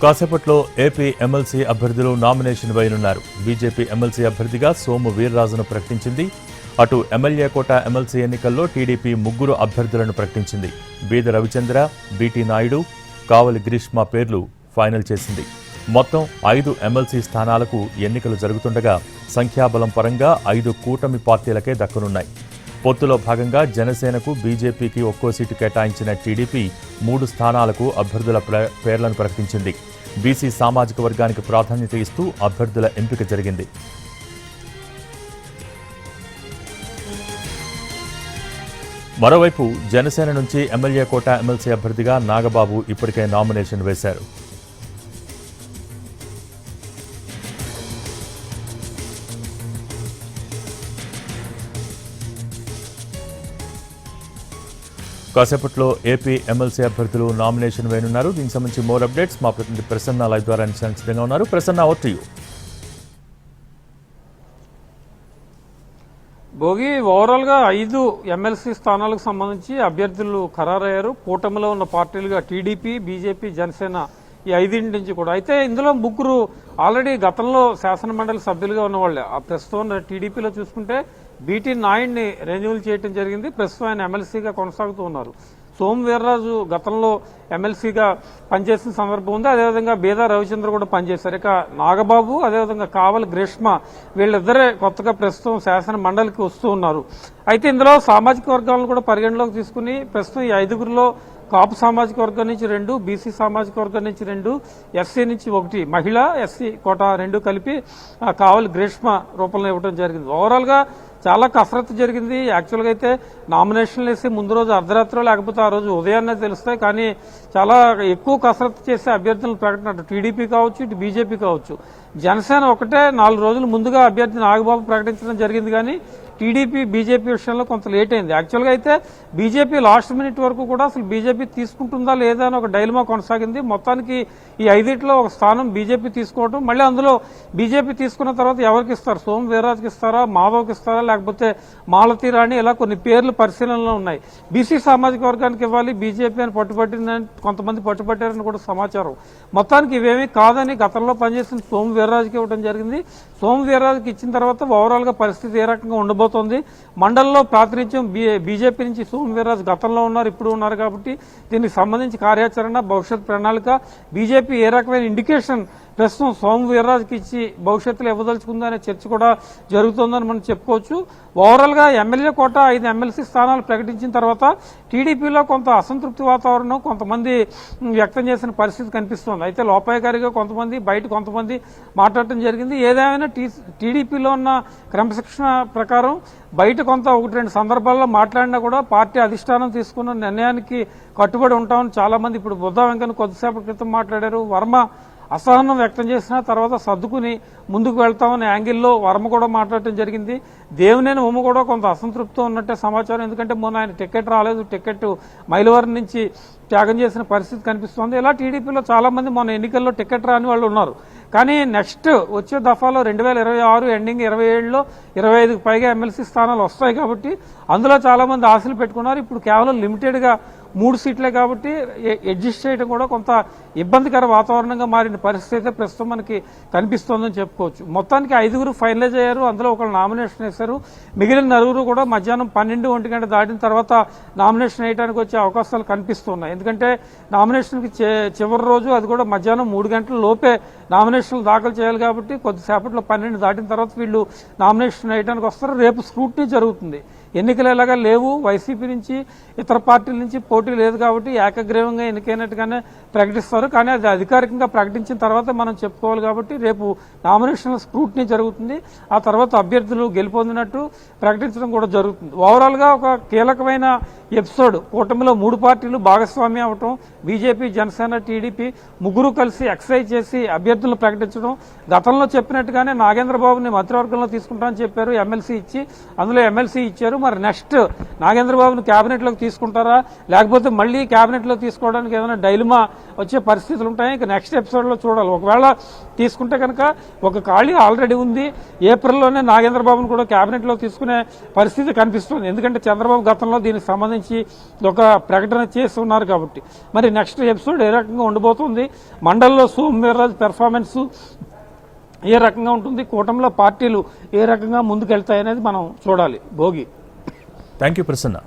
కాసేపట్లో AP MLC అభ్యర్థులు nomination వేయనున్నారు. BJP MLC అభ్యర్థిగా సోము వీర్రాజును ప్రకటించింది. అటు ఎమ్మెల్యే కోట ఎమ్మెల్సీ ఎన్నికల్లో టీడీపీ 3 అభ్యర్థులను ప్రకటించింది. బీద రవిచంద్ర, బీటీ నాయుడు, కావలి గ్రీష్మ పేర్లు ఫైనల్ చేసింది. మొత్తం 5 ఎమ్మెల్సీ స్థానాలకు ఎన్నికలు జరుగుతుండగా సంఖ్యాబలం పరంగా 5 కూటమి పార్టీలకే దక్కనున్నాయి. పొత్తులో భాగంగా జనసేనకు, బీజేపీకి ఒక్కో సీటు కేటాయించిన టీడీపీ 3 స్థానాలకు అభ్యర్థుల పేర్లను ప్రకటించింది. బీసీ సామాజిక వర్గానికి ప్రాధాన్యత ఇస్తూ అభ్యర్థుల ఎంపిక జరిగింది. మరోవైపు జనసేన నుంచి ఎమ్మెల్యే కోట ఎమ్మెల్సీ అభ్యర్థిగా నాగబాబు ఇప్పటికే నామినేషన్ వేశారు. కాసేపట్లో ఏపీ ఎమ్మెల్సీ అభ్యర్థులు నామినేషన్ వేయనున్నారు. దీనికి సంబంధించి మోర్ అప్డేట్స్ మా ప్రతినిధి ప్రసన్న లైవ్ ద్వారా సిద్ధంగా ఉన్నారు. Prasanna, over to you. Bhogi, overall గా 5 ఎమ్మెల్సీ స్థానాలకు సంబంధించి అభ్యర్థులు ఖరారయ్యారు. కూటమిలో ఉన్న పార్టీలుగా టీడీపీ, బీజేపీ, జనసేన ఈ 5 నుంచి కూడా. అయితే ఇందులో 3 ఆల్రెడీ గతంలో శాసనమండలి సభ్యులుగా ఉన్నవాళ్లే. ఆ ప్రస్తుతం టీడీపీలో చూసుకుంటే బీటీ నాయుడిని రెన్యూవల్ చేయడం జరిగింది. ప్రస్తుతం ఆయన ఎమ్మెల్సీగా కొనసాగుతూ ఉన్నారు. సోము వీర్రాజు గతంలో ఎమ్మెల్సీగా పనిచేసిన సందర్భం ఉంది. అదేవిధంగా బీదా రవిచంద్ర కూడా పనిచేశారు. ఇక నాగబాబు, అదేవిధంగా కావలి గ్రీష్మ వీళ్ళిద్దరే కొత్తగా ప్రస్తుతం శాసన మండలికి వస్తూ ఉన్నారు. అయితే ఇందులో సామాజిక వర్గాలను కూడా పరిగణలోకి తీసుకుని ప్రస్తుతం ఈ 5గురిలో కాపు సామాజిక వర్గం నుంచి 2, బీసీ సామాజిక వర్గం నుంచి 2, ఎస్సీ నుంచి 1, మహిళ, ఎస్సీ కోట 2 కలిపి కావలి గ్రీష్మ రూపంలో ఇవ్వడం జరిగింది. ఓవరాల్ గా చాలా కసరత్తు జరిగింది. యాక్చువల్గా అయితే నామినేషన్లు వేసి ముందు రోజు అర్ధరాత్రి లేకపోతే ఆ రోజు ఉదయాన్నే తెలుస్తాయి. కానీ చాలా ఎక్కువ కసరత్తు చేసే అభ్యర్థులను ప్రకటన అటు టీడీపీ కావచ్చు, ఇటు బీజేపీ కావచ్చు. జనసేన ఒకటే 4 రోజులు ముందుగా అభ్యర్థి నాగబాబు ప్రకటించడం జరిగింది. కానీ టీడీపీ, బీజేపీ విషయంలో కొంత లేట్ అయింది. యాక్చువల్గా అయితే బీజేపీ లాస్ట్ మినిట్ వరకు కూడా అసలు బీజేపీ తీసుకుంటుందా లేదా అని ఒక డైలమా కొనసాగింది. మొత్తానికి ఈ 5లో ఒక స్థానం బీజేపీ తీసుకోవడం, మళ్ళీ అందులో బీజేపీ తీసుకున్న తర్వాత ఎవరికి ఇస్తారు? సోము వీర్రాజుకి ఇస్తారా, మాధవ్కి ఇస్తారా, లేకపోతే మాలతీ రాణి, ఇలా కొన్ని పేర్లు పరిశీలనలో ఉన్నాయి. బీసీ సామాజిక వర్గానికి ఇవ్వాలి, బీజేపీ అని పట్టుబట్టిందని కొంతమంది పట్టుబట్టారని కూడా సమాచారం. మొత్తానికి ఇవేమీ కాదని గతంలో పనిచేసిన సోము వీర్రాజుకి ఇవ్వడం జరిగింది. సోము వీర్రాజుకి ఇచ్చిన తర్వాత ఓవరాల్ గా పరిస్థితి ఏ రకంగా ఉండబోతుంది? మండలంలో ప్రాతినిధ్యం బీజేపీ నుంచి సోము వీర్రాజు గతంలో ఉన్నారు, ఇప్పుడు ఉన్నారు. కాబట్టి దీనికి సంబంధించి కార్యాచరణ, భవిష్యత్ ప్రణాళిక బీజేపీ ఏ రకమైన ఇండికేషన్ ప్రస్తుతం సోము వీర్రాజుకి ఇచ్చి భవిష్యత్తులో ఇవ్వదలుచుకుందనే చర్చ కూడా జరుగుతోందని మనం చెప్పుకోవచ్చు. ఓవరాల్ గా ఎమ్మెల్యే కోట 5 ఎమ్మెల్సీ స్థానాలు ప్రకటించిన తర్వాత టీడీపీలో కొంత అసంతృప్తి వాతావరణం కొంతమంది వ్యక్తం చేసిన పరిస్థితి కనిపిస్తోంది. అయితే లోపాయకారిగా కొంతమంది, బయట కొంతమంది మాట్లాడటం జరిగింది. ఏదేమైనా టీడీపీలో ఉన్న క్రమశిక్షణ ప్రకారం బయట కొంత 1-2 సందర్భాల్లో మాట్లాడినా కూడా పార్టీ అధిష్టానం తీసుకున్న నిర్ణయానికి కట్టుబడి ఉంటామని చాలా మంది, ఇప్పుడు బుద్ధా వెంకన్న కొద్దిసేపటి క్రితం మాట్లాడారు. వర్మ అసహనం వ్యక్తం చేసిన తర్వాత సర్దుకుని ముందుకు వెళ్తామనే యాంగిల్లో వర్మ కూడా మాట్లాడటం జరిగింది. దేవినేని ఉమ్మ కూడా కొంత అసంతృప్తితో ఉన్నట్టే సమాచారం. ఎందుకంటే మొన్న ఆయన టికెట్ రాలేదు, టికెట్ మైలవరం నుంచి త్యాగం చేసిన పరిస్థితి కనిపిస్తోంది. ఇలా టీడీపీలో చాలా మంది మొన్న ఎన్నికల్లో టికెట్ రాని వాళ్ళు ఉన్నారు. కానీ నెక్స్ట్ వచ్చే దఫాలో 2026 ఎండింగ్ 27లో 25కి పైగా ఎమ్మెల్సీ స్థానాలు వస్తాయి. కాబట్టి అందులో చాలా మంది ఆశలు పెట్టుకున్నారు. ఇప్పుడు కేవలం లిమిటెడ్ గా 3 సీట్లే కాబట్టి అడ్జస్ట్ చేయడం కూడా కొంత ఇబ్బందికర వాతావరణంగా మారిన పరిస్థితి అయితే ప్రస్తుతం మనకి కనిపిస్తోందని చెప్పుకోవచ్చు. మొత్తానికి 5గురు ఫైనలైజ్ అయ్యారు. అందులో ఒకళ్ళు నామినేషన్ వేశారు. మిగిలిన 9 కూడా మధ్యాహ్నం 12-1 గంట దాటిన తర్వాత నామినేషన్ వేయడానికి వచ్చే అవకాశాలు కనిపిస్తున్నాయి. ఎందుకంటే నామినేషన్కి చివరి రోజు, అది కూడా మధ్యాహ్నం 3 గంటల లోపే నామినేషన్లు దాఖలు చేయాలి. కాబట్టి కొద్దిసేపట్లో 12 దాటిన తర్వాత వీళ్ళు నామినేషన్ వేయడానికి వస్తారు. రేపు స్క్రూటినీ జరుగుతుంది. ఎన్నికలు ఎలాగా లేవు, వైసీపీ నుంచి ఇతర పార్టీల నుంచి పోటీ లేదు. కాబట్టి ఏకగ్రీవంగా ఎన్నికైనట్టుగానే ప్రకటిస్తారు. కానీ అది అధికారికంగా ప్రకటించిన తర్వాత మనం చెప్పుకోవాలి. కాబట్టి రేపు నామినేషన్ల స్క్రూటినీ జరుగుతుంది. ఆ తర్వాత అభ్యర్థులు గెలుపొందినట్టు ప్రకటించడం కూడా జరుగుతుంది. ఓవరాల్ గా ఒక కీలకమైన ఎపిసోడ్. కూటమిలో 3 పార్టీలు భాగస్వామ్యం అవటం, బీజేపీ, జనసేన, టీడీపీ 3 కలిసి ఎక్సైజ్ చేసి అభ్యర్థులను ప్రకటించడం. గతంలో చెప్పినట్టుగానే నాగేంద్రబాబుని మంత్రివర్గంలో తీసుకుంటామని చెప్పారు, ఎమ్మెల్సీ ఇచ్చి. అందులో ఎమ్మెల్సీ ఇచ్చారు. మరి నెక్స్ట్ నాగేంద్రబాబును కేబినెట్ లోకి తీసుకుంటారా, లేకపోతే మళ్లీ కేబినెట్ లో తీసుకోవడానికి ఏదైనా డైలమా వచ్చే పరిస్థితులు ఉంటాయి? ఇక నెక్స్ట్ ఎపిసోడ్ లో చూడాలి. ఒకవేళ తీసుకుంటే కనుక ఒక ఖాళీ ఆల్రెడీ ఉంది. ఏప్రిల్లోనే నాగేంద్రబాబును కూడా కేబినెట్ లో తీసుకునే పరిస్థితి కనిపిస్తుంది. ఎందుకంటే చంద్రబాబు గతంలో దీనికి సంబంధించి సంబంధించి ఒక ప్రకటన చేస్తున్నారు కాబట్టి మరి నెక్స్ట్ ఎపిసోడ్ ఏ రకంగా ఉండబోతుంది, మండలిలో సోము వీర్రాజు పెర్ఫార్మెన్స్ ఏ రకంగా ఉంటుంది, కూటమిలో పార్టీలు ఏ రకంగా ముందుకెళ్తాయనేది మనం చూడాలి. భోగి. Thank you Prasanna.